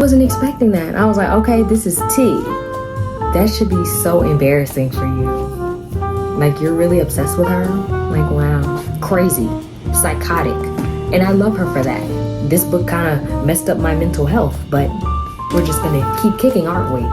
wasn't expecting that. I was like, okay, this is tea. That should be so embarrassing for you. Like, you're really obsessed with her? Like, wow. Crazy. Psychotic. And I love her for that. This book kind of messed up my mental health, but we're just gonna keep kicking, aren't we?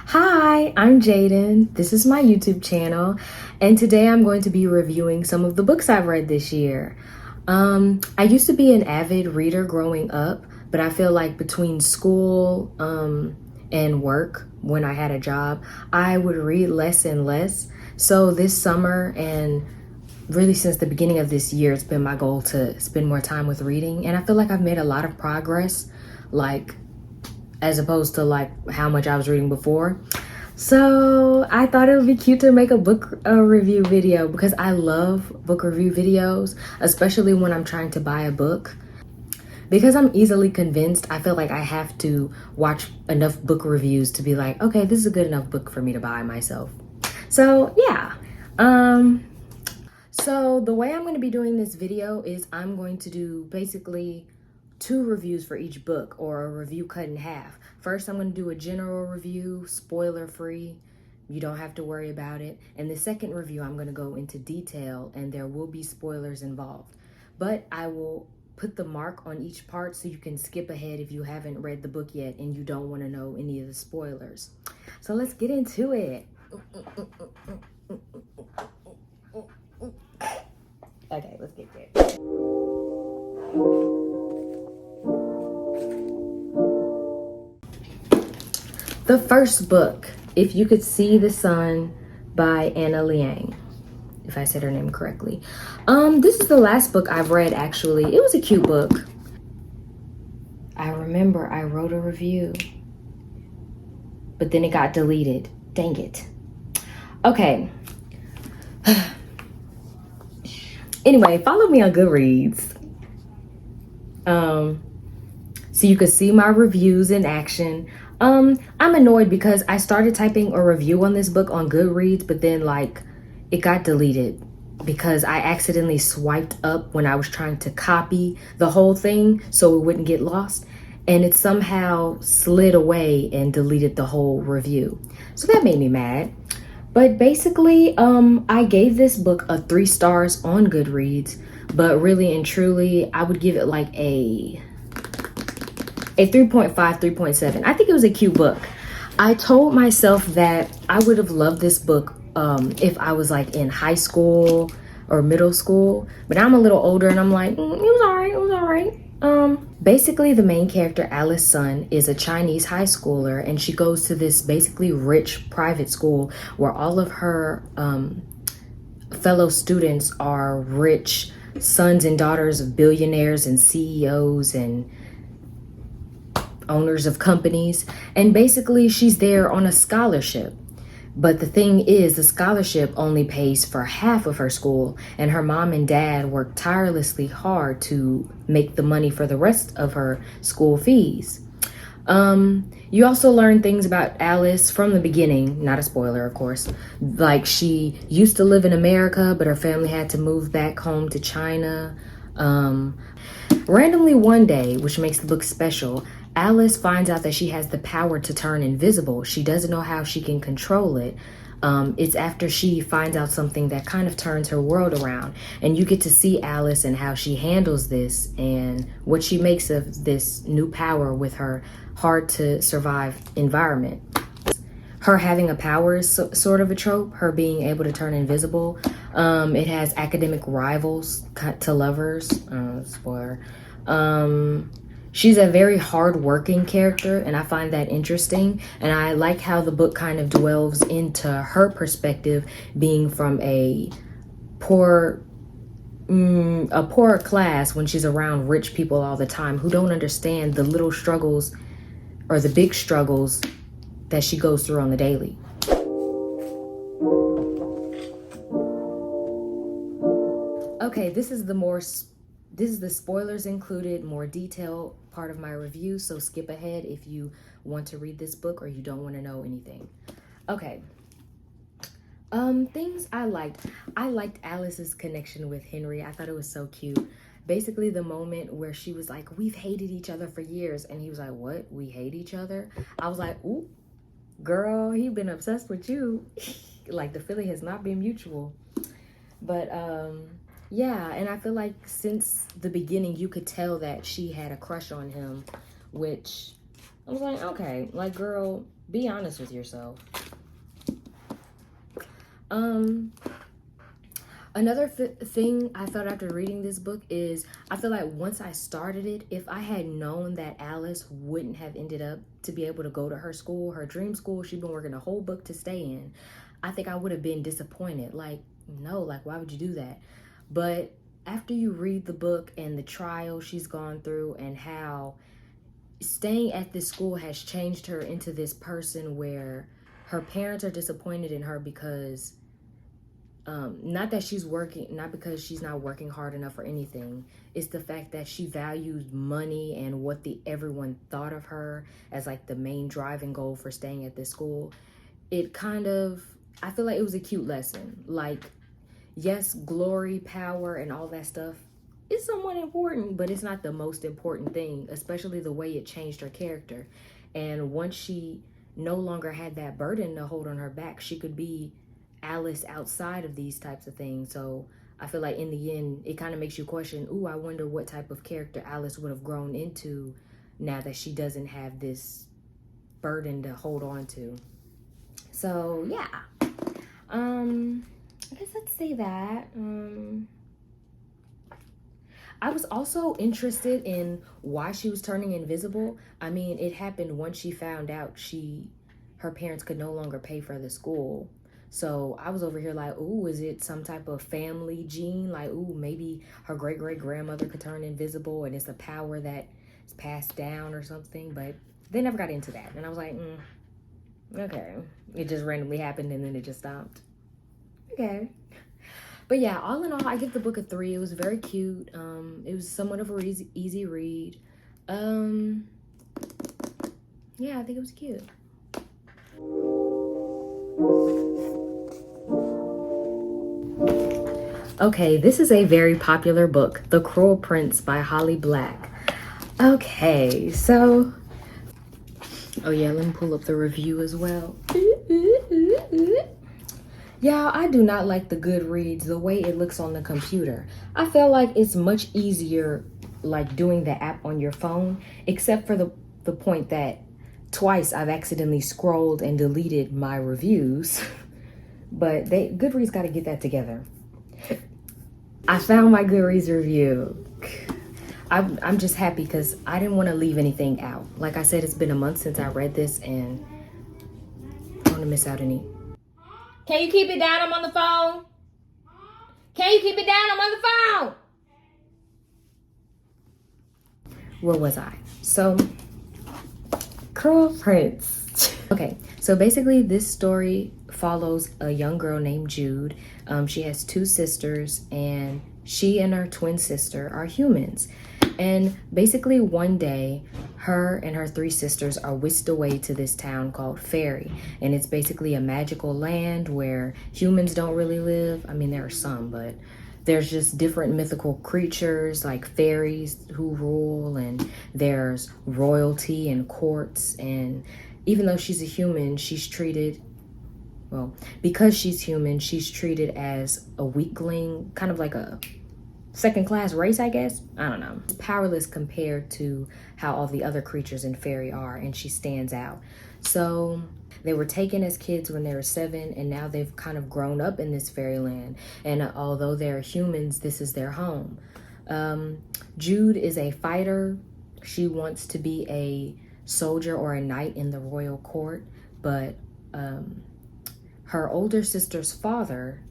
Hi, I'm Jaden. This is my YouTube channel, and today I'm going to be reviewing some of the books I've read this year. I used to be an avid reader growing up, but I feel like between school and work, when I had a job, I would read less and less. So this summer, and really since the beginning of this year, it's been my goal to spend more time with reading, and I feel like I've made a lot of progress, like as opposed to like how much I was reading before. So I thought it would be cute to make a book review video, because I love book review videos, especially when I'm trying to buy a book. Because I'm easily convinced, I feel like I have to watch enough book reviews to be like, okay, this is a good enough book for me to buy myself. So yeah. So the way I'm going to be doing this video is I'm going to do basically 2 reviews for each book, or a review cut in half. First, I'm going to do a general review, spoiler free. You don't have to worry about it. And the second review, I'm going to go into detail, and there will be spoilers involved. But I will put the mark on each part so you can skip ahead if you haven't read the book yet and you don't want to know any of the spoilers. So let's get into it. Okay, let's get there. The first book, If You Could See the Sun by Anna Liang, if I said her name correctly. This is the last book I've read, actually. It was a cute book. I remember I wrote a review, but then it got deleted. Dang it. Okay. Anyway, follow me on Goodreads. So you could see my reviews in action. I'm annoyed because I started typing a review on this book on Goodreads, but then like it got deleted because I accidentally swiped up when I was trying to copy the whole thing so it wouldn't get lost, and it somehow slid away and deleted the whole review. So that made me mad. But basically, I gave this book a 3 stars on Goodreads, but really and truly, I would give it like a 3.5, 3.7. I think it was a cute book. I told myself that I would have loved this book if I was like in high school or middle school, but I'm a little older and I'm like, it was all right. Basically the main character, Alice Sun, is a Chinese high schooler, and she goes to this basically rich private school where all of her fellow students are rich sons and daughters of billionaires and CEOs and owners of companies. And basically she's there on a scholarship. But the thing is, the scholarship only pays for half of her school, and her mom and dad work tirelessly hard to make the money for the rest of her school fees. You also learn things about Alice from the beginning, not a spoiler, of course. Like, she used to live in America, but her family had to move back home to China. Randomly one day, which makes the book special, Alice finds out that she has the power to turn invisible. She doesn't know how she can control it. It's after she finds out something that kind of turns her world around. And you get to see Alice and how she handles this and what she makes of this new power with her hard to survive environment. Her having a power is sort of a trope, her being able to turn invisible. It has academic rivals to lovers. Spoiler. She's a very hard-working character, and I find that interesting. And I like how the book kind of delves into her perspective, being from a poorer class when she's around rich people all the time who don't understand the little struggles or the big struggles that she goes through on the daily. Okay, this is the more This is the spoilers included, more detailed part of my review, so skip ahead if you want to read this book or you don't want to know anything. Okay. Things I liked. I liked Alice's connection with Henry. I thought it was so cute. Basically, the moment where she was like, we've hated each other for years. And he was like, what? We hate each other? I was like, ooh, girl, he been obsessed with you. Like, the feeling has not been mutual. But, yeah, and I feel like since the beginning, you could tell that she had a crush on him, which I was like, okay, like, girl, be honest with yourself. Another thing I felt after reading this book is I feel like once I started it, if I had known that Alice wouldn't have ended up to be able to go to her school, her dream school, she'd been working a whole book to stay in, I think I would have been disappointed. Like, no, like, why would you do that? But after you read the book and the trial she's gone through and how staying at this school has changed her into this person where her parents are disappointed in her because not that she's working, not because she's not working hard enough or anything. It's the fact that she values money and what everyone thought of her as like the main driving goal for staying at this school. It kind of, I feel like it was a cute lesson. Like, yes, glory, power, and all that stuff is somewhat important, but it's not the most important thing, especially the way it changed her character. And once she no longer had that burden to hold on her back, she could be Alice outside of these types of things. So I feel like in the end, it kind of makes you question, ooh, I wonder what type of character Alice would have grown into now that she doesn't have this burden to hold on to. So yeah, I guess let's say that. I was also interested in why she was turning invisible. I mean, it happened once she found out her parents could no longer pay for the school. So I was over here like, ooh, is it some type of family gene? Like, ooh, maybe her great-great-grandmother could turn invisible and it's a power that is passed down or something. But they never got into that. And I was like, okay. It just randomly happened and then it just stopped. Okay. But yeah, all in all, I give the book a 3. It was very cute. It was somewhat of a easy read. Yeah, I think it was cute. Okay, this is a very popular book, The Cruel Prince by Holly Black. Okay, so, oh yeah, let me pull up the review as well. Yeah, I do not like the Goodreads, the way it looks on the computer. I feel like it's much easier like doing the app on your phone, except for the point that twice I've accidentally scrolled and deleted my reviews. But Goodreads got to get that together. I found my Goodreads review. I'm just happy because I didn't want to leave anything out. Like I said, it's been a month since I read this and I don't want to miss out any. Can you keep it down? I'm on the phone. Can you keep it down? I'm on the phone. Where was I? So, Cruel Prince. Okay, so basically this story follows a young girl named Jude. She has 2 sisters and she and her twin sister are humans. And basically one day, her and her 3 sisters are whisked away to this town called Fairy. And it's basically a magical land where humans don't really live. I mean, there are some, but there's just different mythical creatures like fairies who rule, and there's royalty and courts. And even though she's a human, she's treated, well, because she's human, she's treated as a weakling, kind of like a second-class race, I guess. I don't know. Powerless compared to how all the other creatures in Fairy are, and she stands out. So they were taken as kids when they were 7, and now they've kind of grown up in this fairyland. And although they're humans, this is their home. Jude is a fighter. She wants to be a soldier or a knight in the royal court, but her older sister's father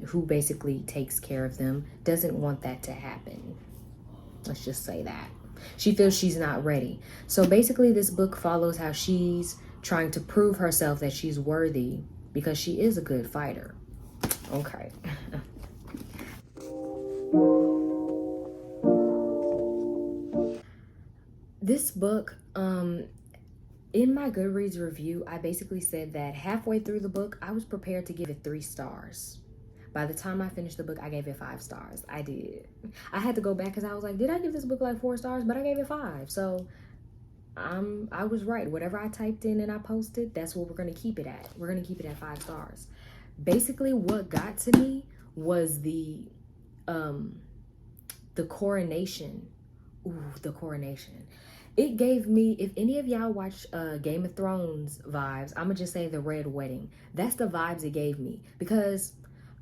who basically takes care of them, doesn't want that to happen. Let's just say that. She feels she's not ready. So basically this book follows how she's trying to prove herself that she's worthy because she is a good fighter. Okay. This book, in my Goodreads review, I basically said that halfway through the book, I was prepared to give it 3 stars. By the time I finished the book, I gave it 5 stars. I did. I had to go back because I was like, did I give this book like 4 stars? But I gave it 5. So I was right. Whatever I typed in and I posted, that's what we're gonna keep it at. We're gonna keep it at 5 stars. Basically, what got to me was the coronation. Ooh, the coronation. It gave me, if any of y'all watch Game of Thrones vibes, I'm gonna just say the Red Wedding. That's the vibes it gave me, because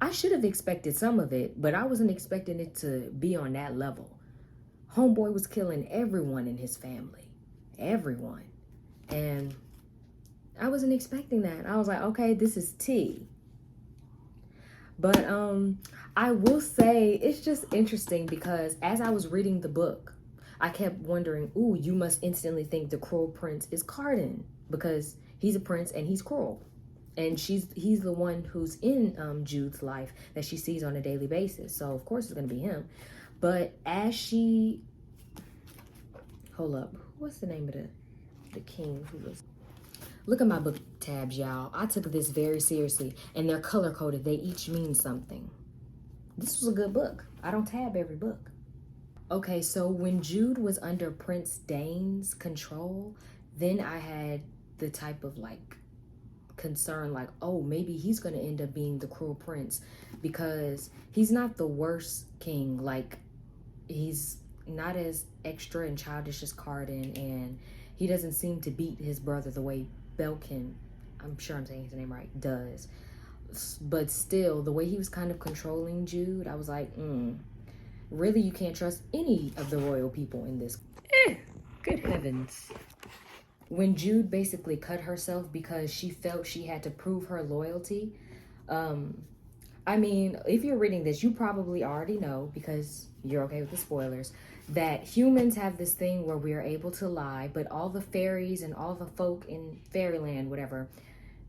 I should have expected some of it, but I wasn't expecting it to be on that level. Homeboy was killing everyone in his family. Everyone. And I wasn't expecting that. I was like, okay, this is tea. But I will say it's just interesting because as I was reading the book, I kept wondering, ooh, you must instantly think the cruel prince is Cardan because he's a prince and he's cruel. And he's the one who's in Jude's life that she sees on a daily basis. So of course it's gonna be him. But as she, hold up, what's the name of the king who was? Look at my book tabs, y'all. I took this very seriously, and they're color coded. They each mean something. This was a good book. I don't tab every book. Okay, so when Jude was under Prince Dane's control, then I had the type of like concern, like, oh, maybe he's gonna end up being the cruel prince because he's not the worst king. Like, he's not as extra and childish as Cardan, and he doesn't seem to beat his brother the way Belkin, I'm sure I'm saying his name right, does. But still, the way he was kind of controlling Jude, I was like, really, you can't trust any of the royal people in this. Good heavens. When Jude basically cut herself because she felt she had to prove her loyalty, I mean, if you're reading this, you probably already know, because you're okay with the spoilers, that humans have this thing where we are able to lie, but all the fairies and all the folk in fairyland, whatever,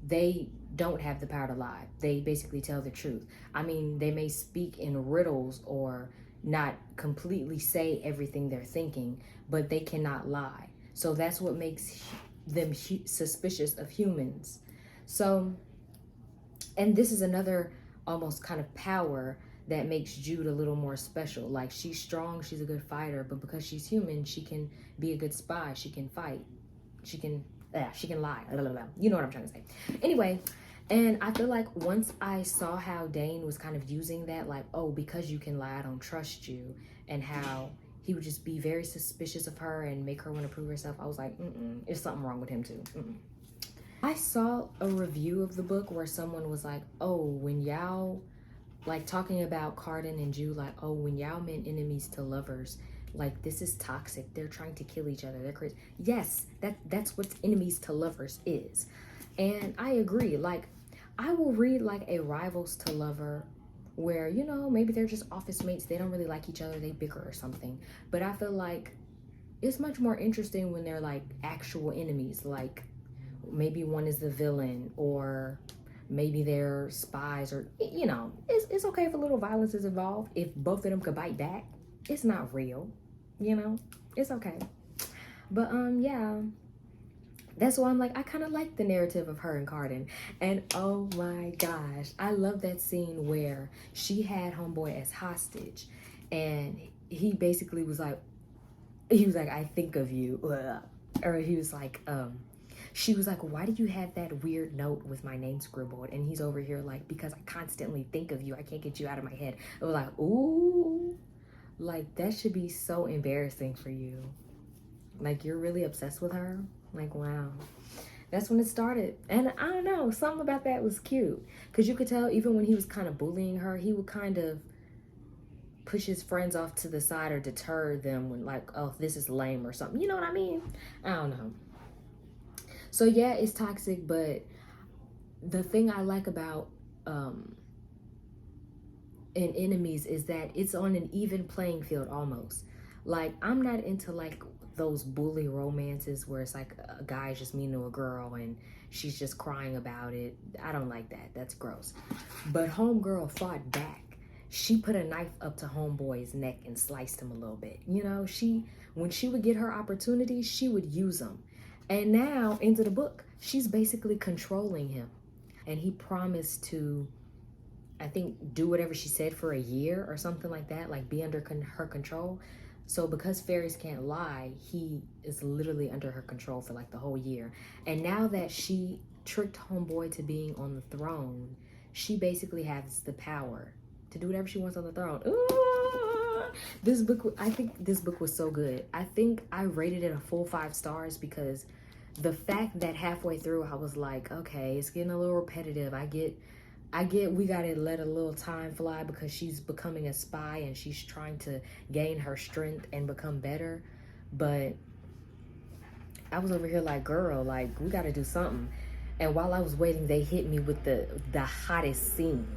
they don't have the power to lie. They basically tell the truth. I mean, they may speak in riddles or not completely say everything they're thinking, but they cannot lie. So that's what makes them suspicious of humans. So, and this is another almost kind of power that makes Jude a little more special. Like, she's strong, she's a good fighter, but because she's human, she can be a good spy, she can fight, she can lie. You know what I'm trying to say. Anyway, and I feel like once I saw how Dane was kind of using that, like, oh, because you can lie, I don't trust you, and how he would just be very suspicious of her and make her want to prove herself, I was like, there's something wrong with him too. I saw a review of the book where someone was like, oh, when y'all, like, talking about Cardan and Jude, like, oh, when y'all meant enemies to lovers, like, this is toxic. They're trying to kill each other. They're crazy. Yes, that's what enemies to lovers is. And I agree. Like, I will read like a rivals to lover where, you know, maybe they're just office mates. They don't really like each other. They bicker or something. But I feel like it's much more interesting when they're like actual enemies. Like, maybe one is the villain, or maybe they're spies, or, you know, it's okay if a little violence is involved. If both of them could bite back, it's not real, you know, it's okay. But yeah, that's why I'm like, I kind of like the narrative of her and Cardan. And oh my gosh, I love that scene where she had homeboy as hostage, and he basically was like, I think of you, or he was like, she was like, why do you have that weird note with my name scribbled? And he's over here like, because I constantly think of you. I can't get you out of my head. It was like, ooh, like, that should be so embarrassing for you. Like, you're really obsessed with her? Like, wow. That's when it started. And I don't know, something about that was cute. Because you could tell even when he was kind of bullying her, he would kind of push his friends off to the side or deter them when, like, oh, this is lame or something. You know what I mean? I don't know. So yeah, it's toxic, but the thing I like about in enemies is that it's on an even playing field almost. Like, I'm not into like those bully romances where it's like a guy's just mean to a girl and she's just crying about it. I don't like that. That's gross. But homegirl fought back. she put a knife up to homeboy's neck and sliced him a little bit. You know, when she would get her opportunities, she would use them. And now into the book, she's basically controlling him. And he promised to, I think, do whatever she said for a year or something like that, like be under her control. So because fairies can't lie, he is literally under her control for like the whole year. And now that she tricked homeboy to being on the throne, she basically has the power to do whatever she wants on the throne. Ooh! This book, I think this book was so good. I think I rated it a full 5 stars because the fact that halfway through I was like, okay, it's getting a little repetitive. I get we gotta let a little time fly because she's becoming a spy and she's trying to gain her strength and become better. But I was over here like, girl, like we gotta do something. And while I was waiting, they hit me with the hottest scene.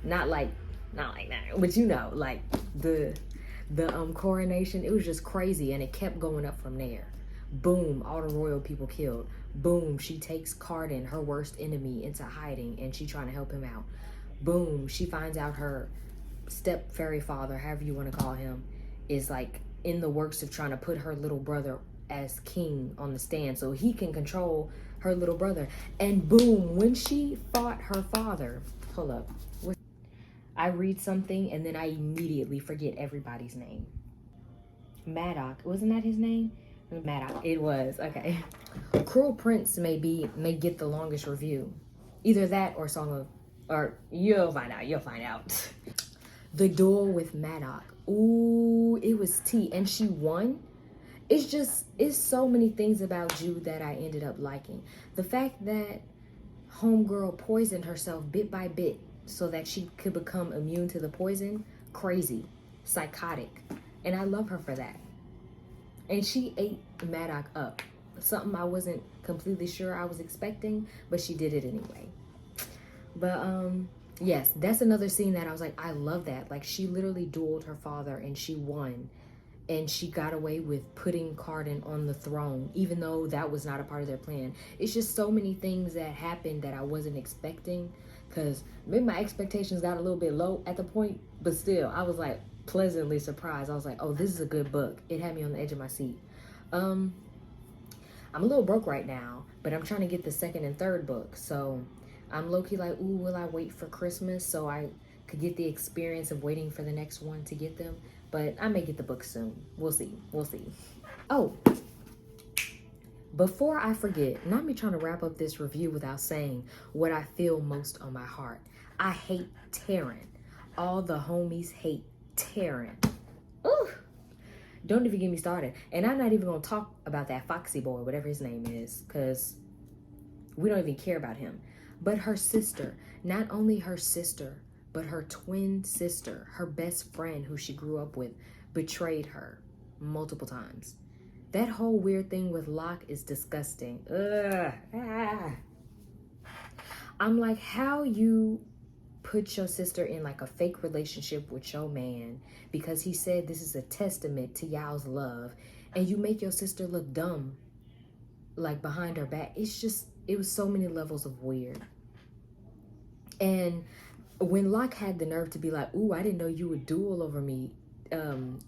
Not like that, but you know, like the coronation. It was just crazy, and it kept going up from there. Boom, all the royal people killed. Boom, she takes Carden, her worst enemy, into hiding, and she trying to help him out. Boom, she finds out her step fairy father, however you want to call him, is like in the works of trying to put her little brother as king on the stand so he can control her little brother. And boom, when she fought her father, hold up, I read something and then I immediately forget everybody's name. Maddox, wasn't that his name? Maddox, it was, okay. Cruel Prince may get the longest review. Either that or or you'll find out. The duel with Maddox. Ooh, it was tea, and she won. It's so many things about Jude that I ended up liking. The fact that homegirl poisoned herself bit by bit so that she could become immune to the poison, crazy, psychotic. And I love her for that. And she ate Maddox up. Something I wasn't completely sure I was expecting, but she did it anyway. But yes, that's another scene that I was like, I love that. Like she literally dueled her father and she won. And she got away with putting Carden on the throne, even though that was not a part of their plan. It's just so many things that happened that I wasn't expecting, because maybe my expectations got a little bit low at the point, but still, I was like pleasantly surprised. I was like, oh, this is a good book. It had me on the edge of my seat. I'm a little broke right now, but I'm trying to get the 2nd and 3rd book. So I'm low-key like, ooh, will I wait for Christmas so I could get the experience of waiting for the next one to get them? But I may get the book soon. We'll see. Oh, before I forget, not me trying to wrap up this review without saying what I feel most on my heart. I hate Taryn. All the homies hate Taryn. Ooh, don't even get me started. And I'm not even going to talk about that Foxy boy, whatever his name is, because we don't even care about him. But her sister, not only her sister, but her twin sister, her best friend who she grew up with, betrayed her multiple times. That whole weird thing with Locke is disgusting. Ugh. Ah. I'm like, how you put your sister in like a fake relationship with your man because he said this is a testament to y'all's love, and you make your sister look dumb like behind her back. It was so many levels of weird. And when Locke had the nerve to be like, ooh, I didn't know you would duel over me,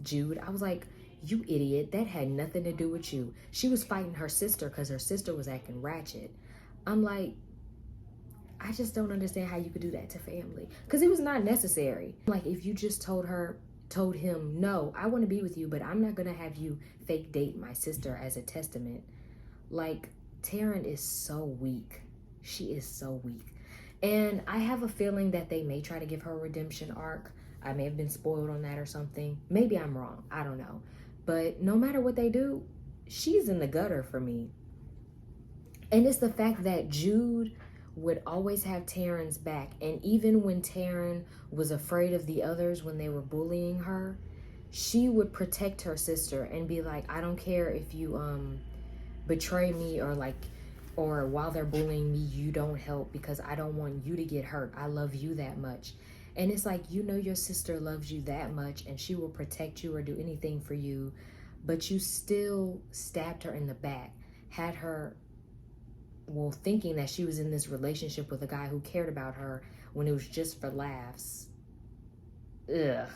Jude, I was like, you idiot, that had nothing to do with you. She was fighting her sister because her sister was acting ratchet. I'm like, I just don't understand how you could do that to family, because it was not necessary. Like, if you just told him, no, I want to be with you, but I'm not gonna have you fake date my sister as a testament. Like, Taryn is so weak. She is so weak. And I have a feeling that they may try to give her a redemption arc. I may have been spoiled on that or something. Maybe I'm wrong. I don't know. But no matter what they do, she's in the gutter for me. And it's the fact that Jude would always have Taryn's back. And even when Taryn was afraid of the others when they were bullying her, she would protect her sister and be like, I don't care if you betray me, or while they're bullying me, you don't help because I don't want you to get hurt. I love you that much. And it's like, you know, your sister loves you that much and she will protect you or do anything for you, but you still stabbed her in the back, had her, well, thinking that she was in this relationship with a guy who cared about her when it was just for laughs. Ugh.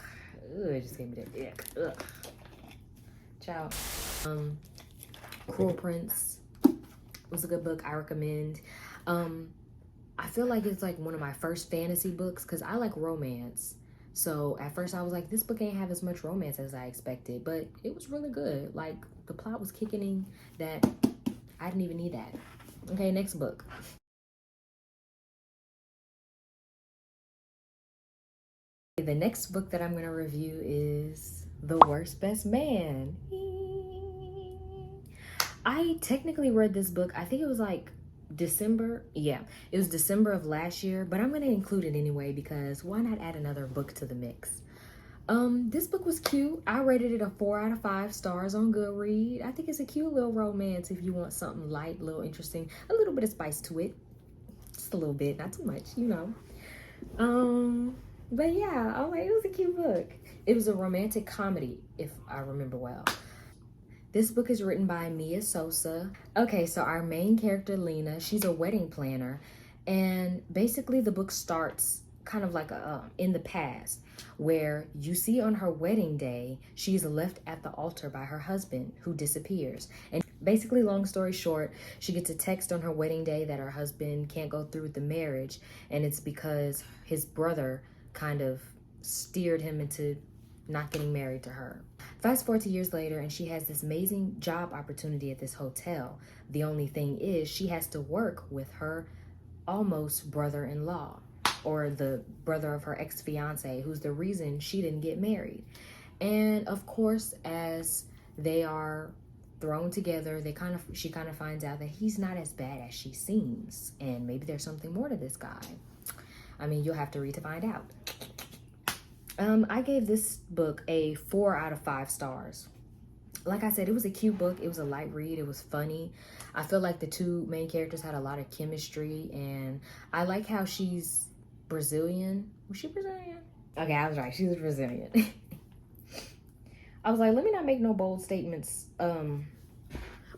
Ugh, it just gave me the ick. Ugh. Ciao. Cruel Prince was a good book. I recommend. I feel like it's like one of my first fantasy books because I like romance. So at first I was like, this book ain't have as much romance as I expected, but it was really good. Like the plot was kicking in that I didn't even need that. Okay, next book. The next book that I'm going to review is The Worst Best Man. I technically read this book, I think it was like December. Yeah, it was December of last year, but I'm going to include it anyway because why not add another book to the mix? This book was cute. I rated it a 4 out of 5 stars on Goodreads. I think it's a cute little romance if you want something light, a little interesting, a little bit of spice to it. Just a little bit, not too much, you know. But yeah, oh, it was a cute book. It was a romantic comedy, if I remember well. This book is written by Mia Sosa. Okay, so our main character, Lena, she's a wedding planner. And basically the book starts kind of like in the past, where you see on her wedding day, she's left at the altar by her husband who disappears. And basically, long story short, she gets a text on her wedding day that her husband can't go through with the marriage. And it's because his brother kind of steered him into not getting married to her. Fast forward to years later, and she has this amazing job opportunity at this hotel. The only thing is she has to work with her almost brother-in-law, or the brother of her ex-fiance, who's the reason she didn't get married. And of course, as they are thrown together, she kind of finds out that he's not as bad as she seems, and maybe there's something more to this guy. I mean, you'll have to read to find out. I gave this book a 4 out of 5 stars. Like I said, it was a cute book. It was a light read. It was funny. I feel like the two main characters had a lot of chemistry, and I like how she's Brazilian. Was she Brazilian? Okay, I was right. She was Brazilian. I was like, let me not make no bold statements on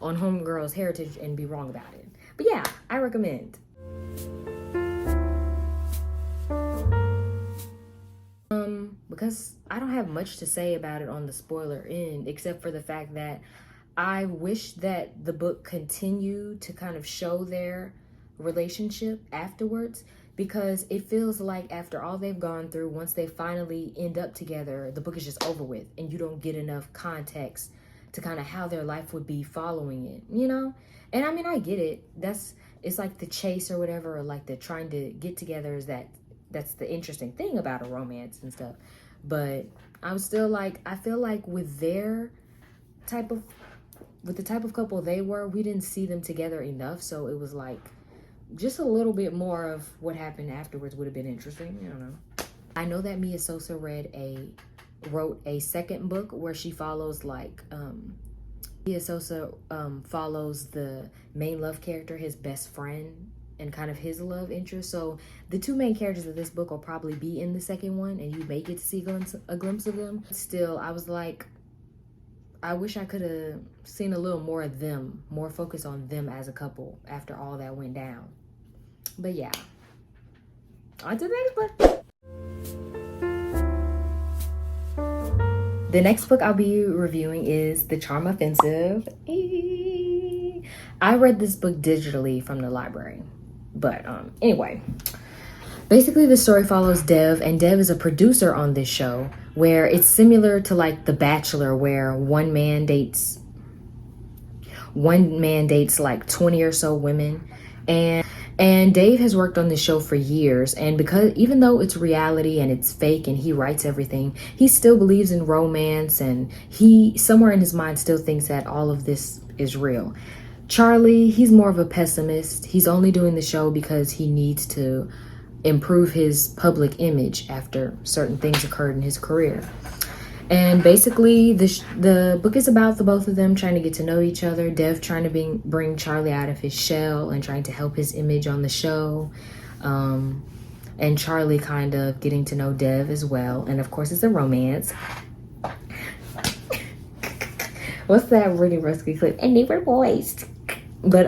homegirl's heritage and be wrong about it. But yeah, I recommend. Because I don't have much to say about it on the spoiler end, except for the fact that I wish that the book continued to kind of show their relationship afterwards, because it feels like after all they've gone through, once they finally end up together, the book is just over with and you don't get enough context to kind of how their life would be following it, you know? And I mean, I get it. It's like the chase or whatever, or like the trying to get together that's the interesting thing about a romance and stuff. But I'm still like, I feel like with the type of couple they were, we didn't see them together enough. So it was like, just a little bit more of what happened afterwards would have been interesting. I don't know. I know that Mia Sosa wrote a second book where she follows Mia Sosa follows the main love character, his best friend, and kind of his love interest. So the two main characters of this book will probably be in the second one, and you may get to see a glimpse of them. Still, I was like, I wish I could have seen a little more of them, more focus on them as a couple after all that went down. But yeah, on to the next book. The next book I'll be reviewing is The Charm Offensive. I read this book digitally from the library. But anyway, basically the story follows Dev, and Dev is a producer on this show where it's similar to like The Bachelor, where one man dates like 20 or so women. And Dave has worked on this show for years, and because even though it's reality and it's fake and he writes everything, he still believes in romance, and he somewhere in his mind still thinks that all of this is real. Charlie, he's more of a pessimist. He's only doing the show because he needs to improve his public image after certain things occurred in his career. And basically, the book is about the both of them trying to get to know each other. Dev trying to bring Charlie out of his shell and trying to help his image on the show. And Charlie kind of getting to know Dev as well. And of course, it's a romance. What's that really risky clip? And they were boys. But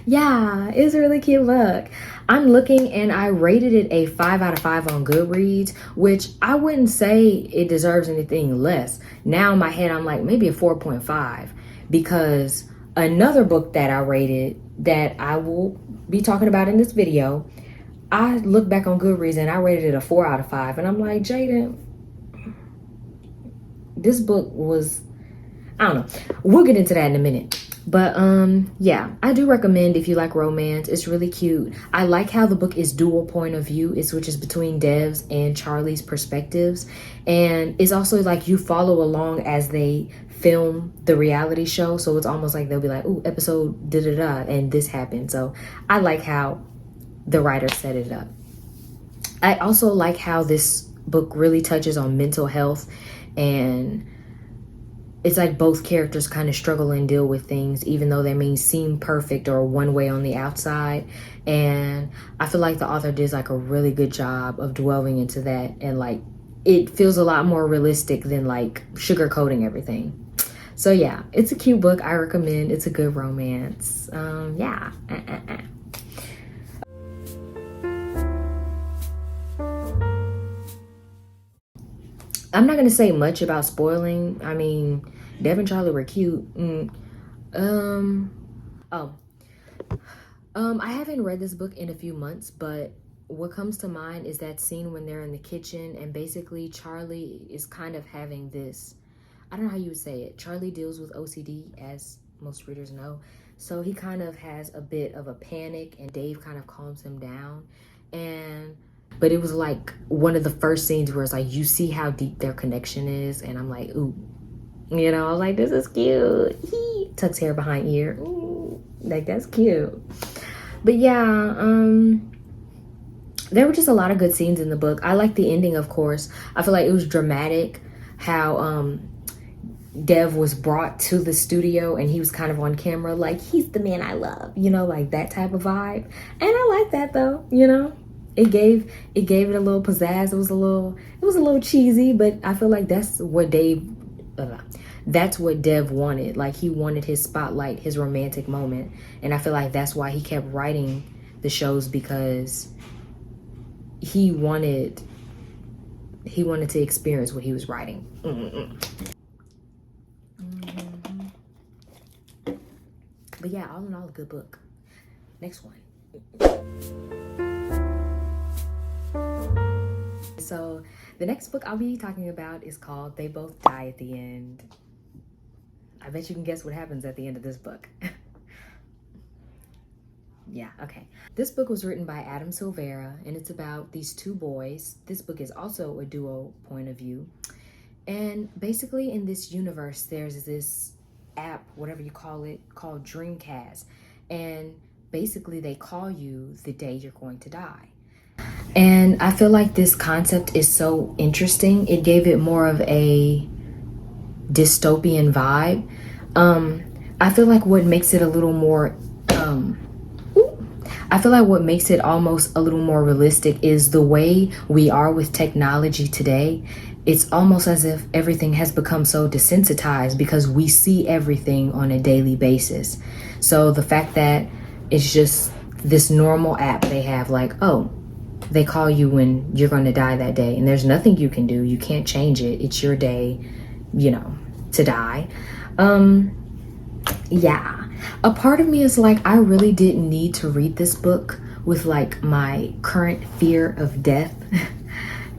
Yeah, it's a really cute book. I'm looking and I rated it a 5 out of 5 on Goodreads, which I wouldn't say it deserves anything less. Now in my head, I'm like maybe a 4.5 because another book that I rated that I will be talking about in this video, I look back on Goodreads and I rated it a 4 out of 5. And I'm like, Jaden, this book was, I don't know. We'll get into that in a minute. But yeah, I do recommend if you like romance. It's really cute. I like how the book is dual point of view. It switches between Dev's and Charlie's perspectives. And it's also like you follow along as they film the reality show. So it's almost like they'll be like, ooh, episode da-da-da, and this happened. So I like how the writer set it up. I also like how this book really touches on mental health, and it's like both characters kind of struggle and deal with things, even though they may seem perfect or one way on the outside. And I feel like the author did like a really good job of dwelling into that, and like it feels a lot more realistic than like sugarcoating everything. So yeah, it's a cute book. I recommend. It's a good romance. Yeah. I'm not gonna say much about spoiling. I mean, Dev and Charlie were cute. Um, oh, I haven't read this book in a few months, but what comes to mind is that scene when they're in the kitchen and basically Charlie is kind of having this, I don't know how you would say it. Charlie deals with OCD, as most readers know. So he kind of has a bit of a panic and Dave kind of calms him down. But it was like one of the first scenes where it's like, you see how deep their connection is. And I'm like, ooh, you know, I was like, this is cute. He tucks hair behind ear. Ooh, like, that's cute. But yeah, there were just a lot of good scenes in the book. I like the ending, of course. I feel like it was dramatic how Dev was brought to the studio and he was kind of on camera like, he's the man I love, you know, like that type of vibe. And I like that though, you know. It gave it a little pizzazz. It was a little cheesy, but I feel like that's what Dev wanted. Like he wanted his spotlight, his romantic moment. And I feel like that's why he kept writing the shows, because he wanted to experience what he was writing. But yeah, all in all, a good book. Next one. So the next book I'll be talking about is called They Both Die at the End. I bet you can guess what happens at the end of this book. Yeah, okay. This book was written by Adam Silvera, and it's about these two boys. This book is also a duo point of view. And basically in this universe, there's this app, whatever you call it, called Dreamcast. And basically they call you the day you're going to die. And I feel like this concept is so interesting. It gave it more of a dystopian vibe. I feel like what makes it a little more, I feel like what makes it almost a little more realistic is the way we are with technology today. It's almost as if everything has become so desensitized because we see everything on a daily basis. So the fact that it's just this normal app they have, like, oh, they call you when you're going to die that day, and there's nothing you can do. You can't change it. It's your day, you know, to die. Yeah. A part of me is like, I really didn't need to read this book with like my current fear of death.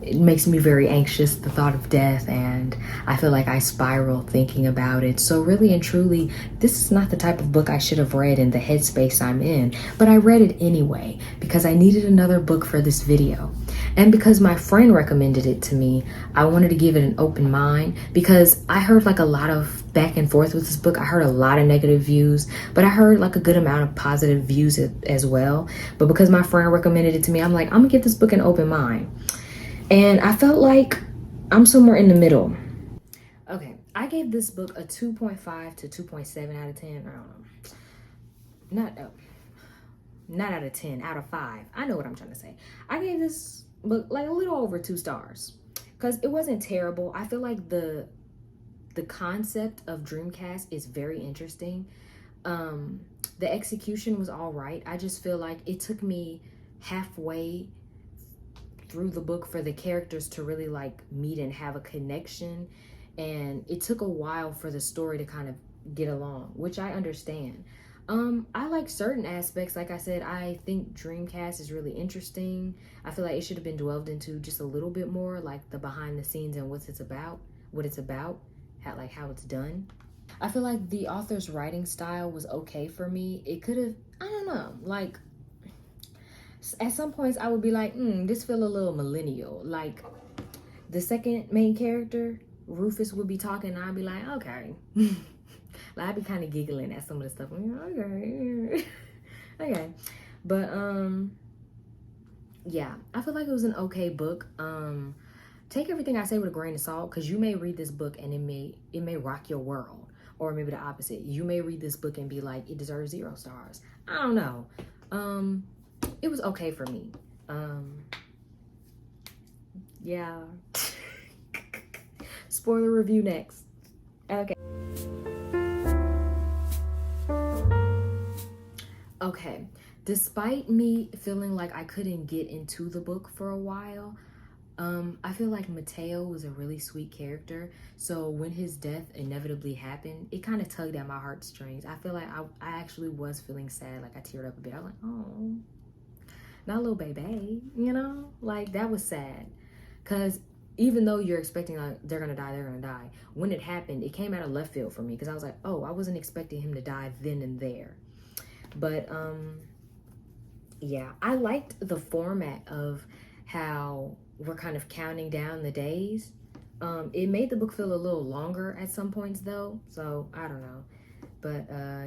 It makes me very anxious, the thought of death, and I feel like I spiral thinking about it. So really and truly, this is not the type of book I should have read in the headspace I'm in, but I read it anyway because I needed another book for this video. And because my friend recommended it to me, I wanted to give it an open mind, because I heard like a lot of back and forth with this book. I heard a lot of negative views, but I heard like a good amount of positive views as well. But because my friend recommended it to me, I'm like, I'm gonna give this book an open mind. And I felt like I'm somewhere in the middle. Okay, I gave this book a 2.5 to 2.7 out of 10. I don't know. Not out of 10, out of 5. I know what I'm trying to say. I gave this book like a little over 2 stars because it wasn't terrible. I feel like the concept of Dreamcast is very interesting. The execution was all right. I just feel like it took me halfway through the book for the characters to really like meet and have a connection, and it took a while for the story to kind of get along, which I understand. I like certain aspects. Like I said, I think Dreamcast is really interesting. I feel like it should have been delved into just a little bit more, like the behind the scenes and what it's about, how it's done. I feel like the author's writing style was okay for me. It could have, I don't know, like at some points I would be like, this feel a little millennial. Like the second main character, Rufus, would be talking and I'd be like, okay. Like I'd be kind of giggling at some of the stuff. I'm like, okay. Okay. But yeah, I feel like it was an okay book. Take everything I say with a grain of salt, because you may read this book and it may rock your world. Or maybe the opposite. You may read this book and be like, it deserves 0 stars. I don't know. It was okay for me. Yeah. Spoiler review next. Okay. Okay. Despite me feeling like I couldn't get into the book for a while, I feel like Mateo was a really sweet character. So when his death inevitably happened, it kind of tugged at my heartstrings. I feel like I actually was feeling sad. Like I teared up a bit. I was like, oh, not little baby, you know? Like that was sad. Cause even though you're expecting like they're gonna die, when it happened, it came out of left field for me. Cause I was like, oh, I wasn't expecting him to die then and there. But yeah, I liked the format of how we're kind of counting down the days. It made the book feel a little longer at some points though, so I don't know. But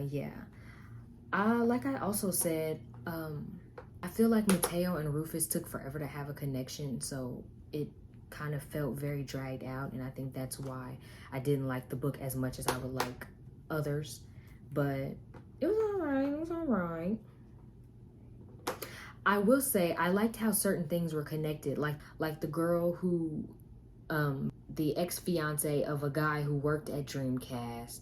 yeah. Like I also said, I feel like Mateo and Rufus took forever to have a connection, so it kind of felt very dragged out, and I think that's why I didn't like the book as much as I would like others. But it was alright. I will say I liked how certain things were connected, like the girl who, the ex-fiance of a guy who worked at Dreamcast,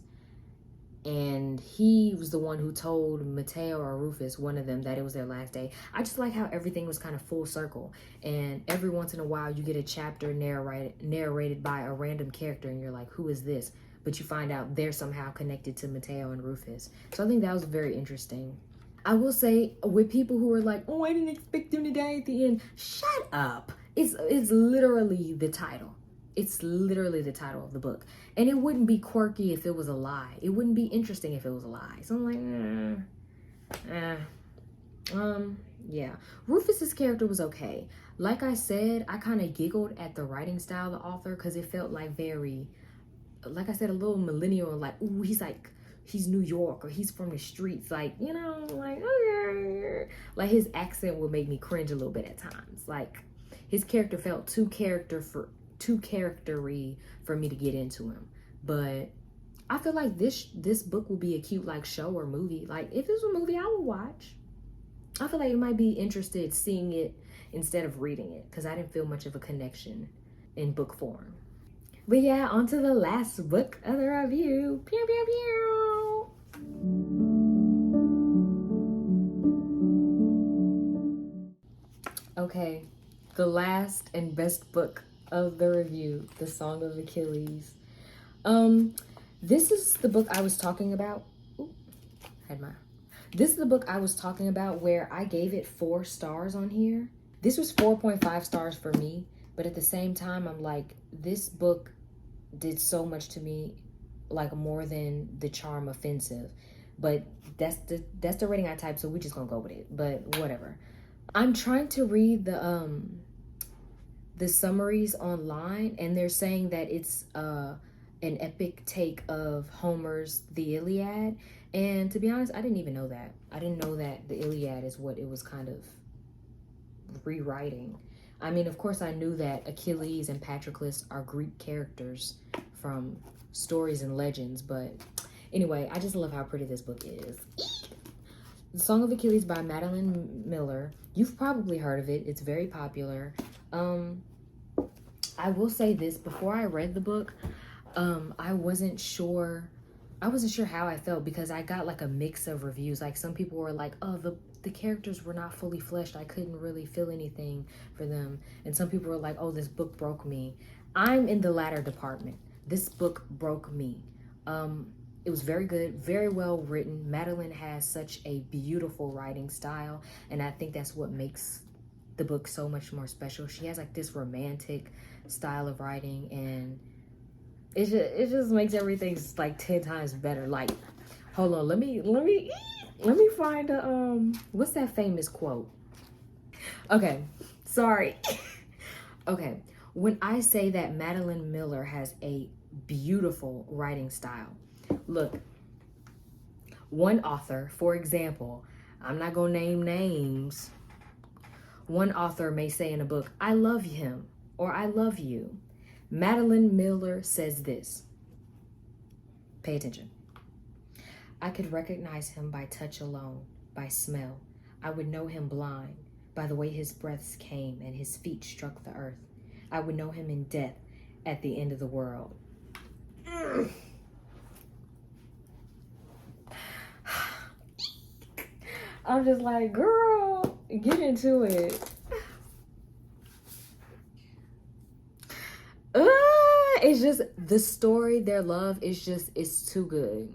and he was the one who told Mateo or Rufus, one of them, that it was their last day. I just like how everything was kind of full circle, and every once in a while you get a chapter narrated by a random character, and you're like, who is this? But you find out they're somehow connected to Mateo and Rufus. So I think that was very interesting. I will say, with people who are like, oh, I didn't expect him to die at the end. Shut up. It's literally the title. It's literally the title of the book. And it wouldn't be quirky if it was a lie. It wouldn't be interesting if it was a lie. So I'm like, yeah. Rufus's character was okay. Like I said, I kind of giggled at the writing style of the author because it felt like very, like I said, a little millennial. Like, ooh, he's New York, or he's from the streets, like, you know, like, okay. Like his accent would make me cringe a little bit at times. Like his character felt too charactery for me to get into him. But I feel like this book would be a cute like show or movie. Like if this was a movie, I would watch. I feel like you might be interested seeing it instead of reading it, because I didn't feel much of a connection in book form. But yeah, on to the last book of the review. Pew, pew, pew. Okay, the last and best book of the review, The Song of Achilles. This is the book I was talking about. This is the book I was talking about where I gave it 4 stars on here. This was 4.5 stars for me, but at the same time, I'm like, this book did so much to me, like more than The Charm Offensive. But that's the rating I typed, so we're just gonna go with it. But whatever. I'm trying to read the summaries online, and they're saying that it's an epic take of Homer's The Iliad. And to be honest, I didn't even know that. I didn't know that the Iliad is what it was kind of rewriting. I mean, of course, I knew that Achilles and Patroclus are Greek characters from stories and legends, but anyway, I just love how pretty this book is. The Song of Achilles by Madeline Miller. You've probably heard of it. It's very popular. I will say this, before I read the book, I wasn't sure I wasn't sure how I felt because I got like a mix of reviews. Like some people were like, oh, the characters were not fully fleshed. I couldn't really feel anything for them. And some people were like, oh, this book broke me. I'm in the latter department. This book broke me. It was very good, very well written. Madeline has such a beautiful writing style, and I think that's what makes the book so much more special. She has like this romantic style of writing, and it just makes everything like 10 times better. Like, hold on, let me find a what's that famous quote? Okay, sorry. Okay, when I say that Madeline Miller has a beautiful writing style, look, one author, for example, I'm not gonna name names. One author may say in a book, I love him or I love you. Madeline Miller says this. Pay attention. I could recognize him by touch alone, by smell. I would know him blind, by the way his breaths came and his feet struck the earth. I would know him in death at the end of the world. I'm just like, girl, get into it. It's just the story, their love is just, it's too good.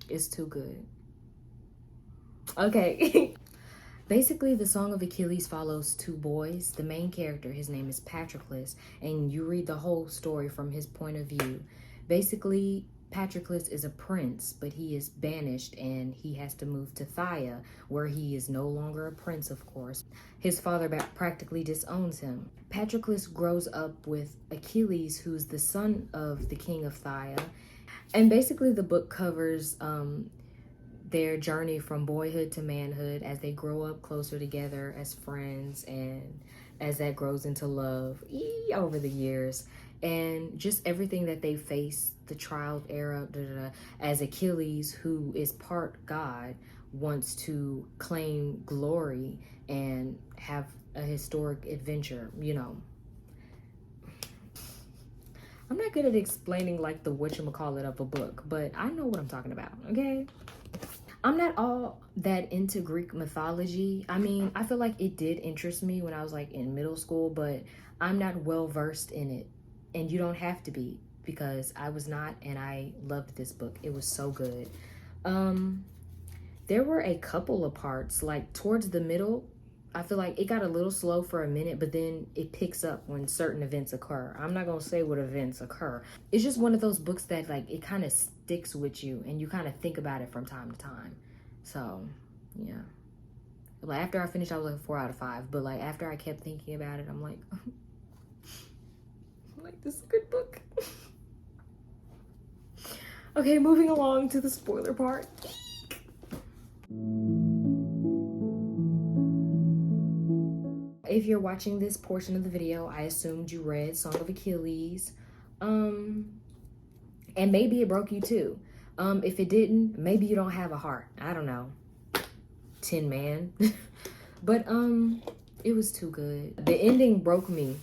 It's too good. Okay. Basically, the Song of Achilles follows two boys. The main character, his name is Patroclus, and you read the whole story from his point of view. Basically, Patroclus is a prince, but he is banished and he has to move to Phthia, where he is no longer a prince, of course. His father practically disowns him. Patroclus grows up with Achilles, who's the son of the king of Phthia. And basically the book covers their journey from boyhood to manhood as they grow up closer together as friends, and as that grows into love over the years, and just everything that they face, the trial era, as Achilles, who is part God, wants to claim glory and have a historic adventure, you know. I'm not good at explaining like the whatchamacallit of a book, but I know what I'm talking about, okay? I'm not all that into Greek mythology. I mean, I feel like it did interest me when I was like in middle school, but I'm not well versed in it. And you don't have to be, because I was not, and I loved this book. It was so good. There were a couple of parts, like towards the middle, I feel like it got a little slow for a minute, but then it picks up when certain events occur. I'm not gonna say what events occur. It's just one of those books that like it kind of sticks with you and you kind of think about it from time to time. So yeah, like after I finished, I was like 4 out of 5. But like after I kept thinking about it, I'm like, this is a good book. Okay, moving along to the spoiler part. If you're watching this portion of the video, I assumed you read Song of Achilles. And maybe it broke you too. If it didn't, maybe you don't have a heart. I don't know. Tin Man. But it was too good. The ending broke me.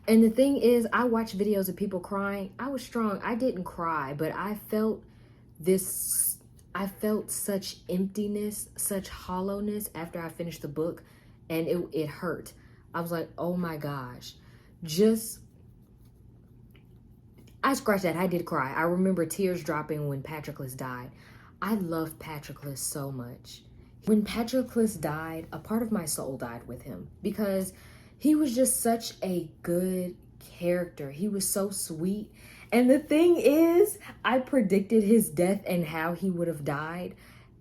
And the thing is, I watch videos of people crying. I was strong. I didn't cry, but I felt such emptiness, such hollowness after I finished the book. And it hurt. I was like, oh my gosh. I scratched that. I did cry. I remember tears dropping when Patroclus died. I love Patroclus so much. When Patroclus died, a part of my soul died with him, because he was just such a good character. He was so sweet. And the thing is, I predicted his death and how he would have died.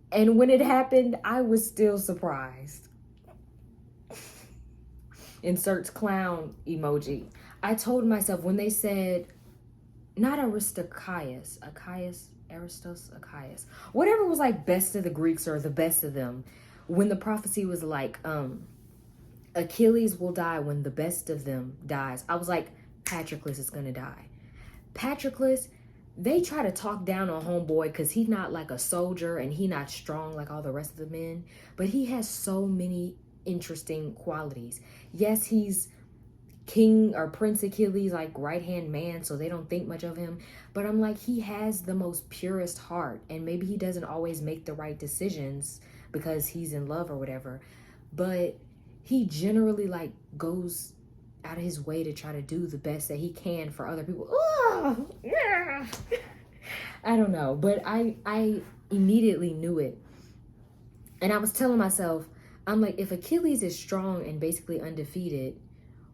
And when it happened, I was still surprised. Inserts clown emoji. I told myself when they said, not Aristarchus, whatever was like best of the Greeks or the best of them, when the prophecy was like, Achilles will die when the best of them dies, I was like, Patroclus is gonna die. Patroclus, they try to talk down on homeboy because he's not like a soldier and he not strong like all the rest of the men, but he has so many interesting qualities. Yes, he's King or Prince Achilles, like right hand man, so they don't think much of him. But I'm like, he has the most purest heart, and maybe he doesn't always make the right decisions because he's in love or whatever, but he generally like goes out of his way to try to do the best that he can for other people. Ugh, yeah. I don't know, but I immediately knew it. And I was telling myself, I'm like, if Achilles is strong and basically undefeated,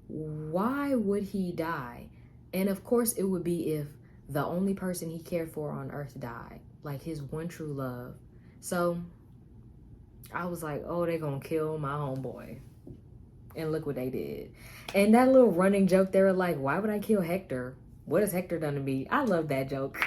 why would he die? And of course it would be if the only person he cared for on earth died, like his one true love. So I was like, oh, they're gonna kill my homeboy. And look what they did. And that little running joke, they were like, why would I kill Hector? What has Hector done to me? I love that joke.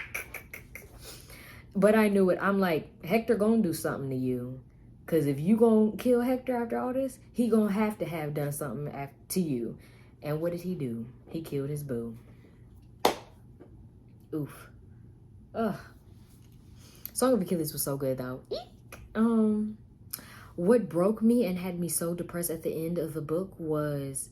But I knew it. I'm like, Hector gonna do something to you. Because if you gonna kill Hector after all this, he gonna have done something to you. And what did he do? He killed his boo. Oof. Ugh. Song of Achilles was so good though. What broke me and had me so depressed at the end of the book was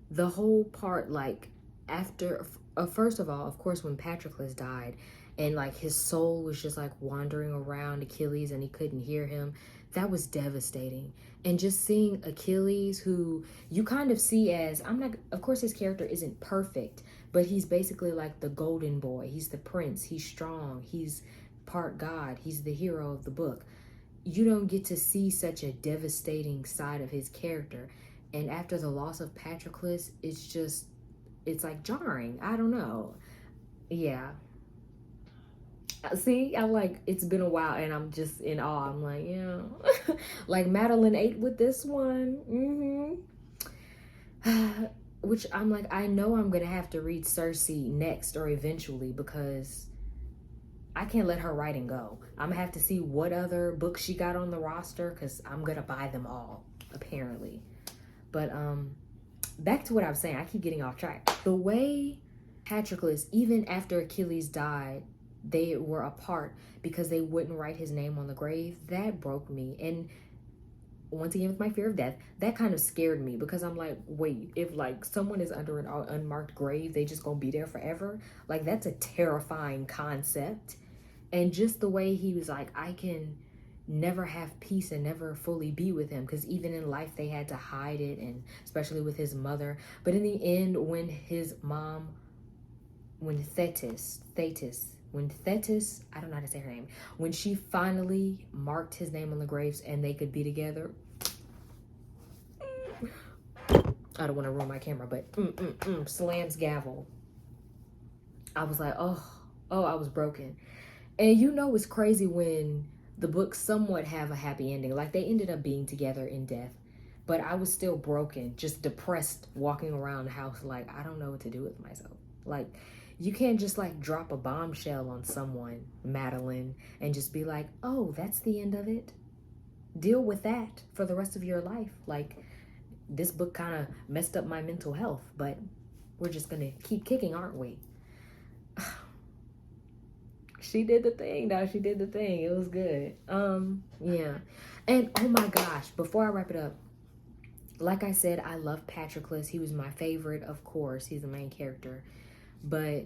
the whole part, like, after, first of all, of course, when Patroclus died and like his soul was just like wandering around Achilles and he couldn't hear him, that was devastating. And just seeing Achilles, who you kind of see as, I'm not, of course his character isn't perfect, but he's basically like the golden boy. He's the prince, he's strong, he's part God, he's the hero of the book. You don't get to see such a devastating side of his character. And after the loss of Patroclus, it's like jarring. I don't know. Yeah. See, I'm like, it's been a while and I'm just in awe. I'm like, yeah. Like Madeline ate with this one. Which I'm like, I know I'm going to have to read Circe next or eventually because I can't let her writing go. I'm gonna have to see what other books she got on the roster because I'm gonna buy them all, apparently. But back to what I was saying, I keep getting off track. The way Patroclus, even after Achilles died, they were apart because they wouldn't write his name on the grave. That broke me. And once again, with my fear of death, that kind of scared me because I'm like, wait, if like someone is under an unmarked grave, they just gonna be there forever? Like, that's a terrifying concept. And just the way he was like, I can never have peace and never fully be with him, because even in life they had to hide it, and especially with his mother. But in the end, when his mom, when Thetis, I don't know how to say her name, when she finally marked his name on the graves and they could be together, I don't want to ruin my camera, but slams gavel. I was like, oh, I was broken. And you know, it's crazy when the books somewhat have a happy ending. Like, they ended up being together in death. But I was still broken, just depressed, walking around the house like, I don't know what to do with myself. Like, you can't just like drop a bombshell on someone, Madeline, and just be like, oh, that's the end of it. Deal with that for the rest of your life. Like, this book kind of messed up my mental health, but we're just going to keep kicking, aren't we? She did the thing, though. She did the thing. It was good. Yeah. And oh my gosh, before I wrap it up, like I said, I love Patroclus. He was my favorite, of course. He's the main character. But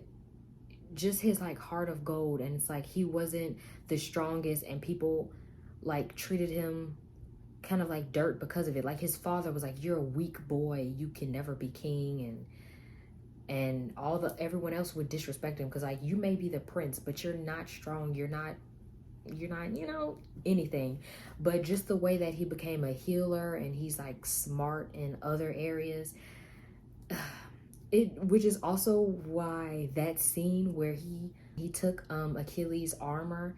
just his like heart of gold, and it's like he wasn't the strongest and people like treated him kind of like dirt because of it. Like, his father was like, you're a weak boy, you can never be king, and everyone else would disrespect him because like, you may be the prince, but you're not strong, you're not, you know, anything. But just the way that he became a healer and he's like smart in other areas, which is also why that scene where he took Achilles' armor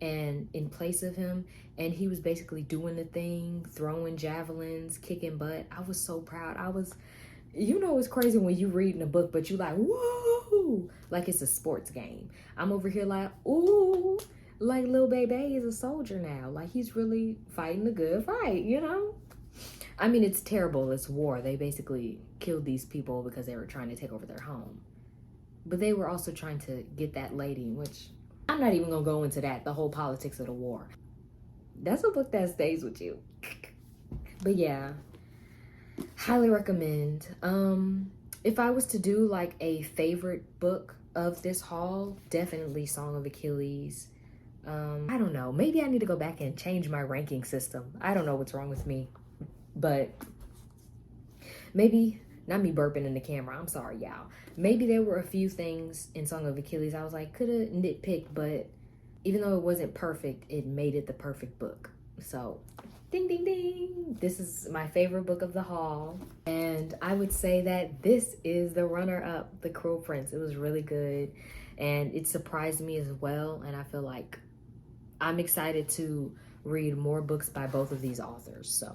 and in place of him, and he was basically doing the thing, throwing javelins, kicking butt. I was so proud. You know, it's crazy when you read in a book, but you like, whoa, like it's a sports game. I'm over here like, ooh, like Lil Baby is a soldier now. Like, he's really fighting the good fight, you know? I mean, it's terrible. It's war. They basically killed these people because they were trying to take over their home. But they were also trying to get that lady, which I'm not even going to go into that, the whole politics of the war. That's a book that stays with you. But yeah, highly recommend. If I was to do like a favorite book of this haul, definitely Song of Achilles. I don't know. Maybe I need to go back and change my ranking system. I don't know what's wrong with me. But maybe, not me burping in the camera. I'm sorry, y'all. Maybe there were a few things in Song of Achilles I was like, could have nitpicked, but even though it wasn't perfect, it made it the perfect book. So, ding, ding, ding. This is my favorite book of the haul. And I would say that this is the runner-up, The Cruel Prince. It was really good. And it surprised me as well. And I feel like I'm excited to read more books by both of these authors. So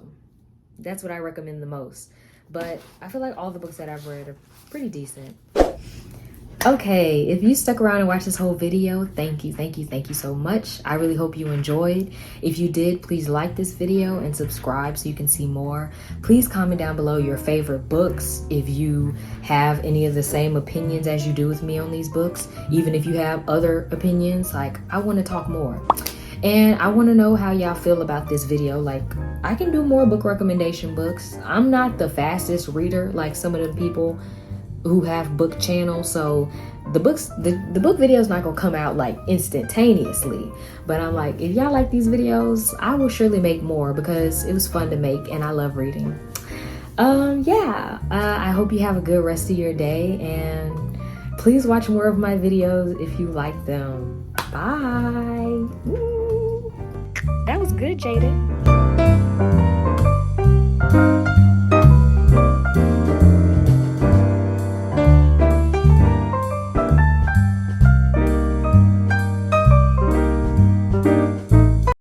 that's what I recommend the most. But I feel like all the books that I've read are pretty decent. Okay, if you stuck around and watched this whole video, thank you so much. I really hope you enjoyed. If you did, please like this video and subscribe so you can see more. Please comment down below your favorite books. If you have any of the same opinions as you do with me on these books, even if you have other opinions, like I want to talk more. And I want to know how y'all feel about this video. Like, I can do more book recommendation books. I'm not the fastest reader like some of the people who have book channels, so the book video is not gonna come out like instantaneously, but I'm like, if y'all like these videos, I will surely make more because it was fun to make and I love reading. I hope you have a good rest of your day, and please watch more of my videos if you like them. Bye. That was good, Jaden.